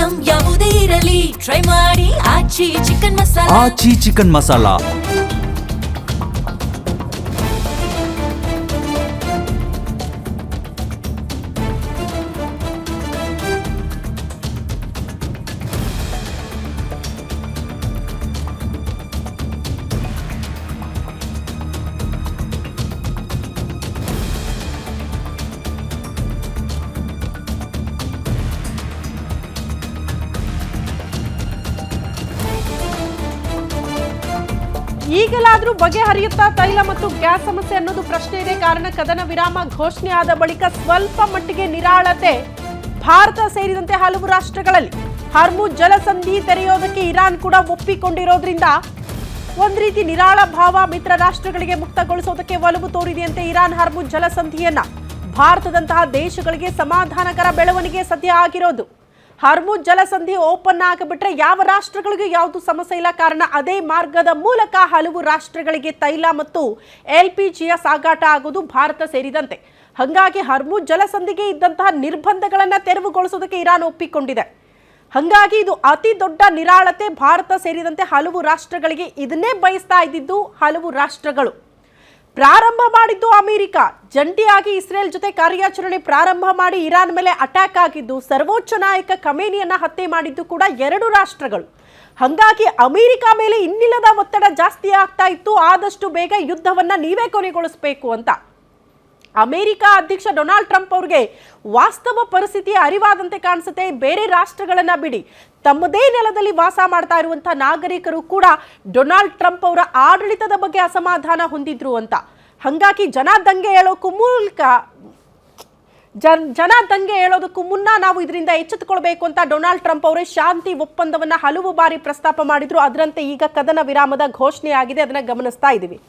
Item ಯಾವುದೇ ಇರಲಿ try ಮಾಡಿ ಆಚಿ ಚಿಕನ್ ಮಸಾಲಾ. ಆಚಿ ಚಿಕನ್ ಮಸಾಲಾ. ಈಗಲಾದರೂ ಬಗೆಹರಿಯುತ್ತಾ ತೈಲ ಮತ್ತು ಗ್ಯಾಸ್ ಸಮಸ್ಯೆ ಅನ್ನೋದು ಪ್ರಶ್ನೆ ಇದೆ. ಕಾರಣ ಕದನ ವಿರಾಮ ಘೋಷಣೆ ಆದ ಬಳಿಕ ಸ್ವಲ್ಪ ಮಟ್ಟಿಗೆ ನಿರಾಳತೆ ಭಾರತ ಸೇರಿದಂತೆ ಹಲವು ರಾಷ್ಟ್ರಗಳಲ್ಲಿ. ಹಾರ್ಮುಜ್ ಜಲಸಂಧಿ ತೆರೆಯೋದಕ್ಕೆ ಇರಾನ್ ಕೂಡ ಒಪ್ಪಿಕೊಂಡಿರೋದ್ರಿಂದ ಒಂದ್ ರೀತಿ ನಿರಾಳ ಭಾವ ಮಿತ್ರ ರಾಷ್ಟ್ರಗಳಿಗೆ ಮುಕ್ತಗೊಳಿಸೋದಕ್ಕೆ ಒಲವು ತೋರಿದೆಯಂತೆ. ಇರಾನ್ ಹಾರ್ಮುಜ್ ಜಲಸಂಧಿಯನ್ನ ಭಾರತದಂತಹ ದೇಶಗಳಿಗೆ ಸಮಾಧಾನಕರ ಬೆಳವಣಿಗೆ ಸದ್ಯ ಆಗಿರೋದು. ಹಾರ್ಮುಜ್ ಜಲಸಂಧಿ ಓಪನ್ ಆಗಿಬಿಟ್ರೆ ಯಾವ ರಾಷ್ಟ್ರಗಳಿಗೂ ಯಾವುದು ಸಮಸ್ಯೆ ಇಲ್ಲ. ಕಾರಣ ಅದೇ ಮಾರ್ಗದ ಮೂಲಕ ಹಲವು ರಾಷ್ಟ್ರಗಳಿಗೆ ತೈಲ ಮತ್ತು LPGಯ ಸಾಗಾಟ ಆಗೋದು ಭಾರತ ಸೇರಿದಂತೆ. ಹಾಗಾಗಿ ಹಾರ್ಮುಜ್ ಜಲಸಂಧಿಗೆ ಇದ್ದಂತಹ ನಿರ್ಬಂಧಗಳನ್ನು ತೆರವುಗೊಳಿಸೋದಕ್ಕೆ ಇರಾನ್ ಒಪ್ಪಿಕೊಂಡಿದೆ. ಹಾಗಾಗಿ ಇದು ಅತಿ ದೊಡ್ಡ ನಿರಾಳತೆ. ಭಾರತ ಸೇರಿದಂತೆ ಹಲವು ರಾಷ್ಟ್ರಗಳಿಗೆ ಇದನ್ನೇ ಬಯಸ್ತಾ ಇದ್ದಿದ್ದು ಹಲವು ರಾಷ್ಟ್ರಗಳು. ಪ್ರಾರಂಭ ಮಾಡಿದ್ದು ಅಮೆರಿಕ. ಜಂಟಿಯಾಗಿ ಇಸ್ರೇಲ್ ಜೊತೆ ಕಾರ್ಯಾಚರಣೆ ಪ್ರಾರಂಭ ಮಾಡಿ ಇರಾನ್ ಮೇಲೆ ಅಟ್ಯಾಕ್ ಆಗಿದ್ದು, ಸರ್ವೋಚ್ಚ ನಾಯಕ ಖಮೇನಿಯನ್ನ ಹತ್ಯೆ ಮಾಡಿದ್ದು ಕೂಡ ಎರಡು ರಾಷ್ಟ್ರಗಳು. ಹಾಗಾಗಿ ಅಮೆರಿಕ ಮೇಲೆ ಇನ್ನಿಲ್ಲದ ಒತ್ತಡ ಜಾಸ್ತಿ ಆಗ್ತಾ ಇತ್ತು. ಆದಷ್ಟು ಬೇಗ ಯುದ್ಧವನ್ನ ನೀವೇ ಕೊನೆಗೊಳಿಸಬೇಕು ಅಂತ. ಅಮೆರಿಕ ಅಧ್ಯಕ್ಷ ಡೊನಾಲ್ಡ್ ಟ್ರಂಪ್ ಅವರಿಗೆ ವಾಸ್ತವ ಪರಿಸ್ಥಿತಿ ಅರಿವಾದಂತೆ ಕಾಣಿಸುತ್ತೆ. ಬೇರೆ ರಾಷ್ಟ್ರಗಳನ್ನ ಬಿಡಿ, ತಮ್ಮದೇ ನೆಲದಲ್ಲಿ ವಾಸ ಮಾಡ್ತಾ ಇರುವಂತಹ ನಾಗರಿಕರು ಕೂಡ ಡೊನಾಲ್ಡ್ ಟ್ರಂಪ್ ಅವರ ಆಡಳಿತದ ಬಗ್ಗೆ ಅಸಮಾಧಾನ ಹೊಂದಿದ್ರು ಅಂತ. ಹಾಗಾಗಿ ಜನ ದಂಗೆ ಹೇಳೋದಕ್ಕೂ ಮುನ್ನ ನಾವು ಇದರಿಂದ ಎಚ್ಚೆತ್ತುಕೊಳ್ಬೇಕು ಅಂತ ಡೊನಾಲ್ಡ್ ಟ್ರಂಪ್ ಅವರೇ ಶಾಂತಿ ಒಪ್ಪಂದವನ್ನ ಹಲವು ಬಾರಿ ಪ್ರಸ್ತಾಪ ಮಾಡಿದ್ರು. ಅದರಂತೆ ಈಗ ಕದನ ವಿರಾಮದ ಘೋಷಣೆ ಆಗಿದೆ. ಅದನ್ನ ಗಮನಿಸ್ತಾ ಇದ್ದೀವಿ.